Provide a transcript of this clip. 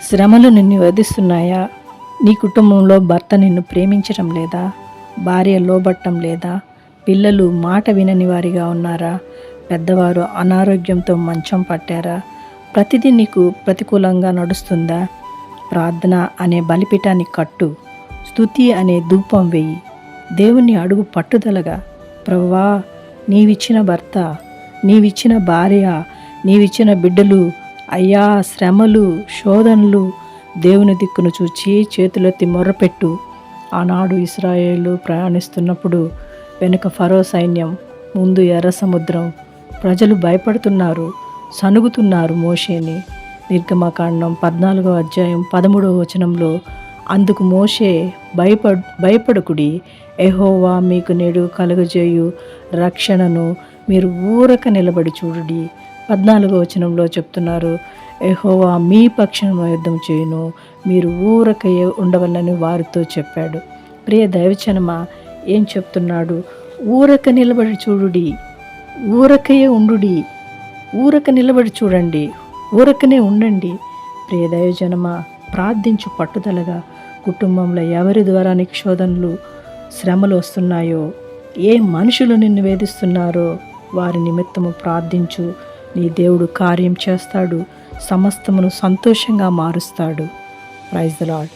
శ్రమలు నిన్ను వేధిస్తున్నాయా? నీ కుటుంబంలో భర్త నిన్ను ప్రేమించటం లేదా? భార్య లోబట్టం లేదా? పిల్లలు మాట వినని వారిగా ఉన్నారా? పెద్దవారు అనారోగ్యంతో మంచం పట్టారా? ప్రతిదీ నీకు ప్రతికూలంగా నడుస్తుందా? ప్రార్థన అనే బలిపీఠాన్ని కట్టు, స్తుతి అనే ధూపం వెయ్యి, దేవుని అడుగు పట్టుదలగా. ప్రభువా, నీవిచ్చిన భర్త, నీవిచ్చిన భార్య, నీవిచ్చిన బిడ్డలు, అయ్యా శ్రమలు, శోధనలు, దేవుని దిక్కును చూచి చేతులెత్తి మొర్రపెట్టు. ఆనాడు ఇశ్రాయేలు ప్రయాణిస్తున్నప్పుడు వెనుక ఫరో సైన్యం, ముందు ఎర్ర సముద్రం. ప్రజలు భయపడుతున్నారు, సనుగుతున్నారు మోషేని. నిర్గమకాండం 14వ అధ్యాయం 13వ వచనంలో అందుకు మోషే, భయపడకుడి, యెహోవా మీకు నేడు కలుగజేయు రక్షణను మీరు ఊరక నిలబడి చూడుడి. 14వ వచనంలో చెప్తున్నారు, యెహోవా మీ పక్షంలో యుద్ధం చేయును, మీరు ఊరకయే ఉండవలని వారితో చెప్పాడు. ప్రియ దైవజనమా, ఏం చెప్తున్నాడు? ఊరక నిలబడి చూడుడి, ఊరకయే ఉండుడి, ఊరక నిలబడి చూడండి, ఊరకనే ఉండండి. ప్రియ దైవజనమా, ప్రార్థించు పట్టుదలగా. కుటుంబంలో ఎవరి ద్వారా నీకు శోధనలు, శ్రమలు వస్తున్నాయో, ఏ మనుషులు నిన్ను వేధిస్తున్నారో వారి నిమిత్తము ప్రార్థించు. నీ దేవుడు కార్యం చేస్తాడు, సమస్తమును సంతోషంగా మారుస్తాడు. Praise the lord.